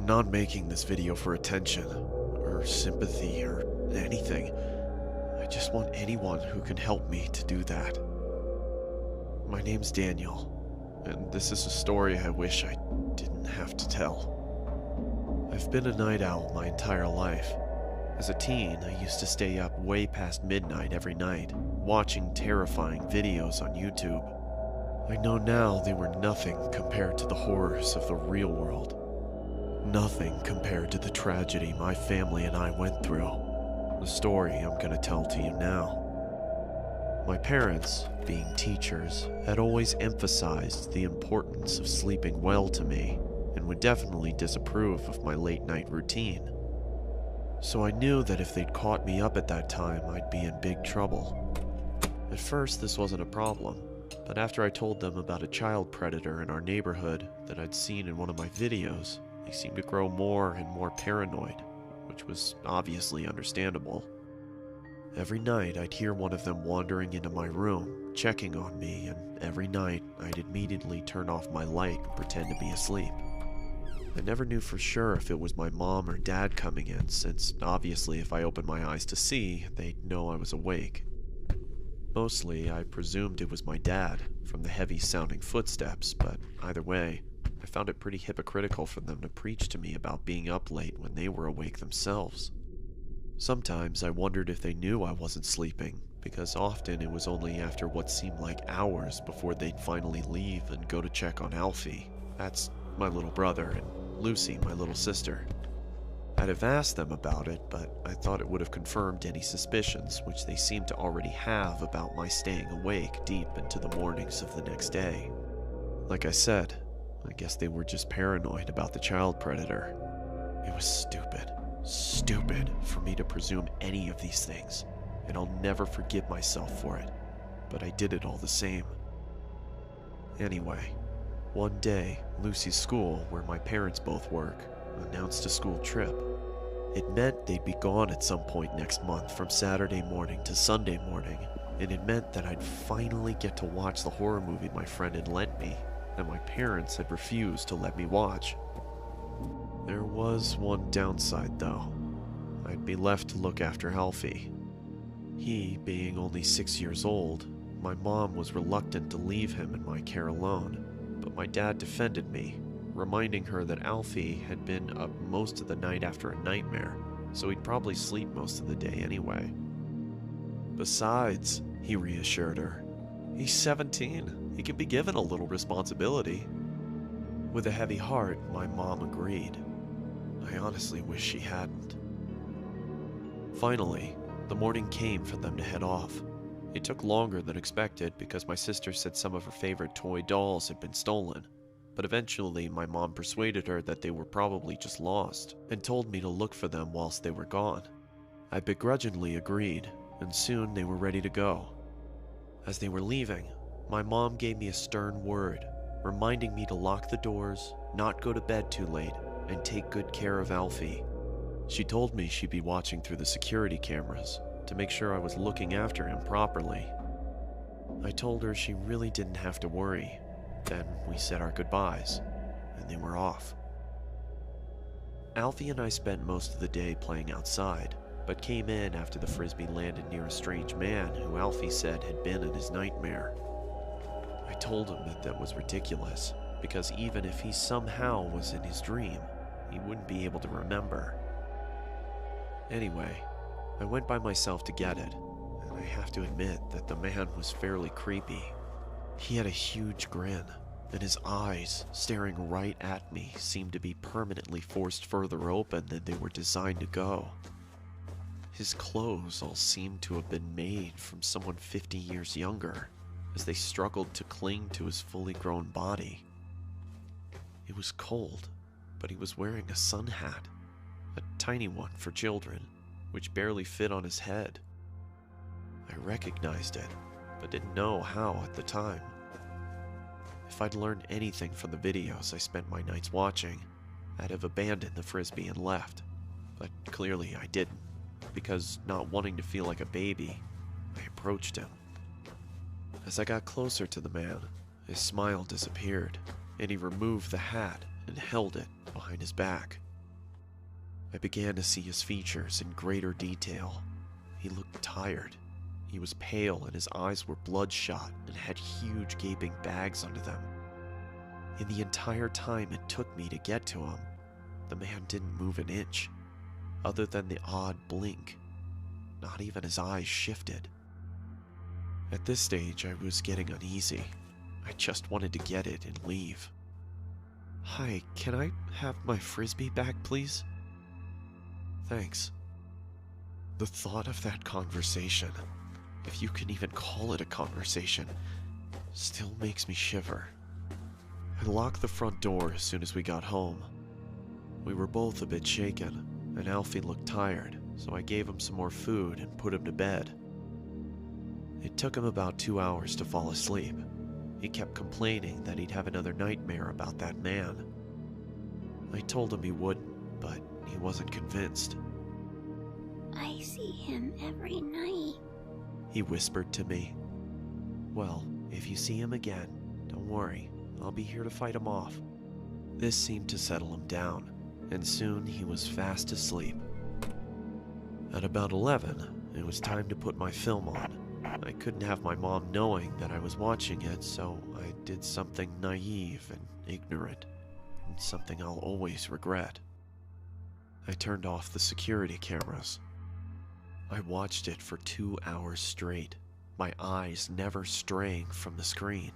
not making this video for attention, or sympathy, or anything. I just want anyone who can help me to do that. My name's Daniel, and this is a story I wish I didn't have to tell. I've been a night owl my entire life. As a teen, I used to stay up way past midnight every night, watching terrifying videos on YouTube. I know now they were nothing compared to the horrors of the real world. Nothing compared to the tragedy my family and I went through. The story I'm gonna tell to you now. My parents, being teachers, had always emphasized the importance of sleeping well to me, and would definitely disapprove of my late-night routine. So I knew that if they'd caught me up at that time, I'd be in big trouble. At first, this wasn't a problem, but after I told them about a child predator in our neighborhood that I'd seen in one of my videos, they seemed to grow more and more paranoid, which was obviously understandable. Every night, I'd hear one of them wandering into my room, checking on me, and every night, I'd immediately turn off my light and pretend to be asleep. I never knew for sure if it was my mom or dad coming in, since obviously if I opened my eyes to see, they'd know I was awake. Mostly, I presumed it was my dad, from the heavy-sounding footsteps, but either way, I found it pretty hypocritical for them to preach to me about being up late when they were awake themselves. Sometimes I wondered if they knew I wasn't sleeping, because often it was only after what seemed like hours before they'd finally leave and go to check on Alfie. That's my little brother, and Lucy, my little sister. I'd have asked them about it, but I thought it would have confirmed any suspicions which they seemed to already have about my staying awake deep into the mornings of the next day. Like I said, I guess they were just paranoid about the child predator. It was stupid for me to presume any of these things, and I'll never forgive myself for it, but I did it all the same. Anyway, one day, Lucy's school, where my parents both work, announced a school trip. It meant they'd be gone at some point next month from Saturday morning to Sunday morning, and it meant that I'd finally get to watch the horror movie my friend had lent me, that my parents had refused to let me watch. There was one downside, though. I'd be left to look after Alfie. He, being only 6 years old, my mom was reluctant to leave him in my care alone, but my dad defended me, reminding her that Alfie had been up most of the night after a nightmare, so he'd probably sleep most of the day anyway. Besides, he reassured her, he's 17, he can be given a little responsibility. With a heavy heart, my mom agreed. I honestly wish she hadn't. Finally, the morning came for them to head off. It took longer than expected because my sister said some of her favorite toy dolls had been stolen, but eventually my mom persuaded her that they were probably just lost and told me to look for them whilst they were gone. I begrudgingly agreed, and soon they were ready to go. As they were leaving, my mom gave me a stern word, reminding me to lock the doors, not go to bed too late, and take good care of Alfie. She told me she'd be watching through the security cameras to make sure I was looking after him properly. I told her she really didn't have to worry. Then we said our goodbyes, and they were off. Alfie and I spent most of the day playing outside, but came in after the frisbee landed near a strange man who Alfie said had been in his nightmare. I told him that was ridiculous, because even if he somehow was in his dream, he wouldn't be able to remember. Anyway, I went by myself to get it, and I have to admit that the man was fairly creepy. He had a huge grin, and his eyes, staring right at me, seemed to be permanently forced further open than they were designed to go. His clothes all seemed to have been made from someone 50 years younger, as they struggled to cling to his fully grown body. It was cold, but he was wearing a sun hat, a tiny one for children, which barely fit on his head. I recognized it, but didn't know how at the time. If I'd learned anything from the videos I spent my nights watching, I'd have abandoned the frisbee and left. But clearly I didn't, because not wanting to feel like a baby, I approached him. As I got closer to the man, his smile disappeared, and he removed the hat and held it behind his back. I began to see his features in greater detail. He looked tired. He was pale and his eyes were bloodshot and had huge gaping bags under them. In the entire time it took me to get to him, the man didn't move an inch, other than the odd blink. Not even his eyes shifted. At this stage, I was getting uneasy. I just wanted to get it and leave. "Hi, can I have my frisbee back, please?" "Thanks." The thought of that conversation, if you can even call it a conversation, still makes me shiver. I locked the front door as soon as we got home. We were both a bit shaken, and Alfie looked tired, so I gave him some more food and put him to bed. It took him about 2 hours to fall asleep. He kept complaining that he'd have another nightmare about that man. I told him he wouldn't, but he wasn't convinced. "I see him every night," he whispered to me. "Well, if you see him again, don't worry, I'll be here to fight him off." This seemed to settle him down, and soon he was fast asleep. At about 11, it was time to put my film on. I couldn't have my mom knowing that I was watching it, so I did something naive and ignorant, and something I'll always regret. I turned off the security cameras. I watched it for 2 hours straight, my eyes never straying from the screen.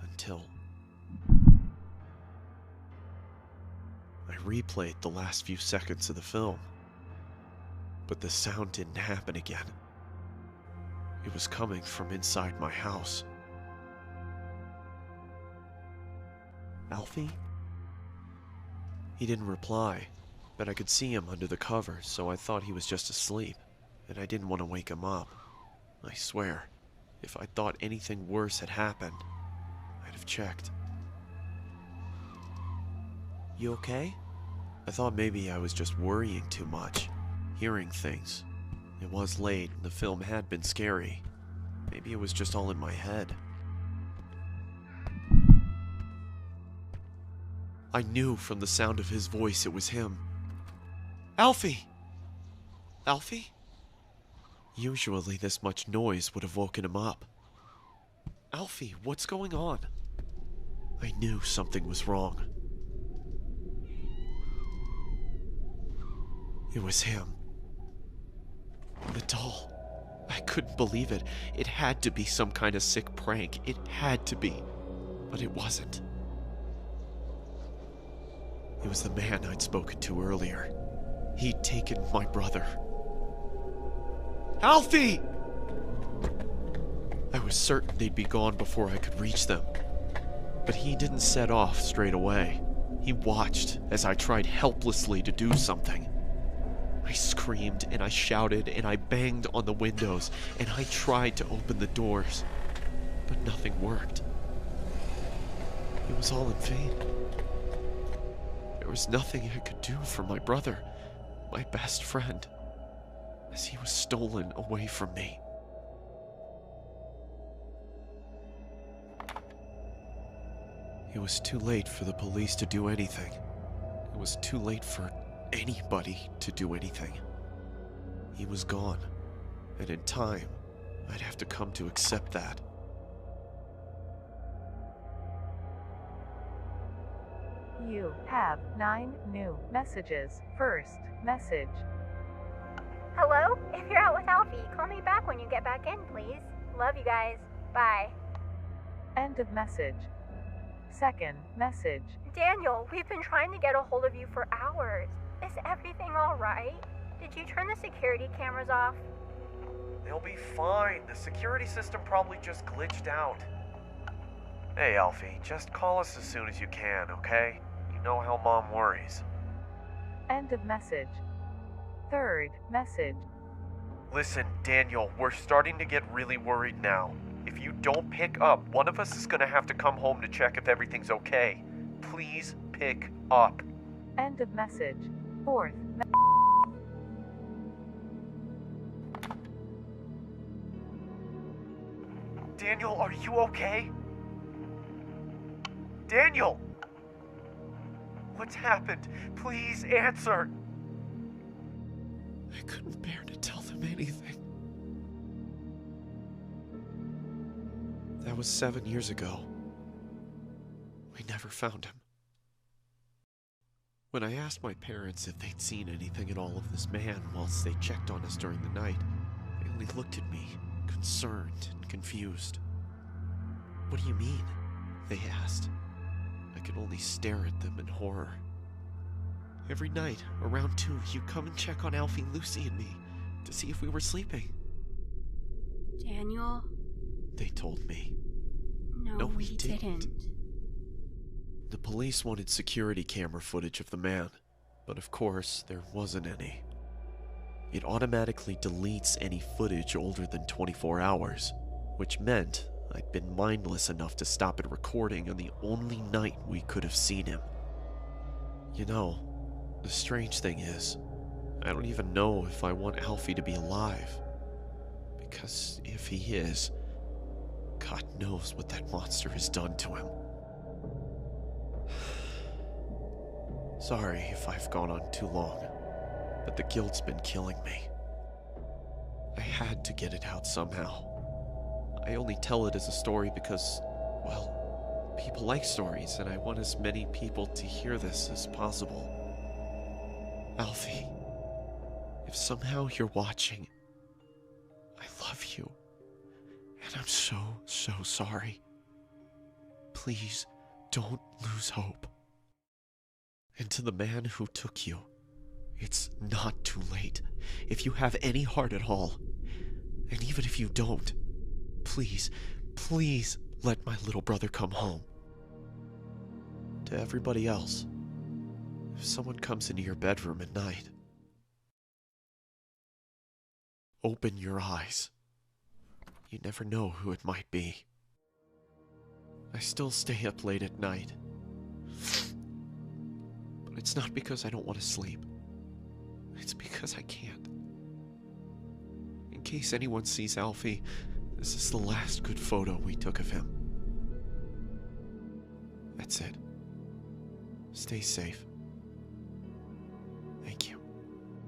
Until I replayed the last few seconds of the film. But the sound didn't happen again. It was coming from inside my house. "Alfie?" He didn't reply, but I could see him under the covers, so I thought he was just asleep, and I didn't want to wake him up. I swear, if I thought anything worse had happened, I'd have checked. "You okay?" I thought maybe I was just worrying too much, hearing things. It was late, and the film had been scary. Maybe it was just all in my head. I knew from the sound of his voice it was him. "Alfie! Alfie?" Usually this much noise would have woken him up. "Alfie, what's going on?" I knew something was wrong. It was him. The doll. I couldn't believe it. It had to be some kind of sick prank. It had to be. But it wasn't. It was the man I'd spoken to earlier. He'd taken my brother. "Alfie!" I was certain they'd be gone before I could reach them. But he didn't set off straight away. He watched as I tried helplessly to do something. I screamed and I shouted and I banged on the windows and I tried to open the doors, but nothing worked. It was all in vain. There was nothing I could do for my brother, my best friend, as he was stolen away from me. It was too late for the police to do anything. It was too late for anybody to do anything. He was gone, and in time, I'd have to come to accept that. You have 9 new messages. First message. "Hello? If you're out with Alfie, call me back when you get back in, please. Love you guys. Bye." End of message. Second message. "Daniel, we've been trying to get a hold of you for hours. Is everything all right? Did you turn the security cameras off?" "They'll be fine. The security system probably just glitched out." "Hey, Alfie, just call us as soon as you can, okay? You know how Mom worries." End of message. Third message. "Listen, Daniel, we're starting to get really worried now. If you don't pick up, one of us is gonna have to come home to check if everything's okay. Please pick up." End of message. Fourth Daniel, are you okay? Daniel! What's happened? Please answer. I couldn't bear to tell them anything. That was 7 years ago. We never found him. When I asked my parents if they'd seen anything at all of this man whilst they checked on us during the night, they only looked at me, concerned and confused. What do you mean? They asked. I could only stare at them in horror. Every night, around 2, you'd come and check on Alfie, Lucy, and me to see if we were sleeping. Daniel? They told me. No, we didn't. The police wanted security camera footage of the man, but of course, there wasn't any. It automatically deletes any footage older than 24 hours, which meant I'd been mindless enough to stop it recording on the only night we could have seen him. You know, the strange thing is, I don't even know if I want Alfie to be alive. Because if he is, God knows what that monster has done to him. Sorry if I've gone on too long, but the guilt's been killing me. I had to get it out somehow. I only tell it as a story because, well, people like stories, and I want as many people to hear this as possible. Alfie, if somehow you're watching, I love you, and I'm so sorry. Please, don't lose hope. And to the man who took you, it's not too late. If you have any heart at all, and even if you don't, please let my little brother come home. To everybody else, if someone comes into your bedroom at night, open your eyes. You never know who it might be. I still stay up late at night. But it's not because I don't want to sleep. It's because I can't. In case anyone sees Alfie, this is the last good photo we took of him. That's it. Stay safe.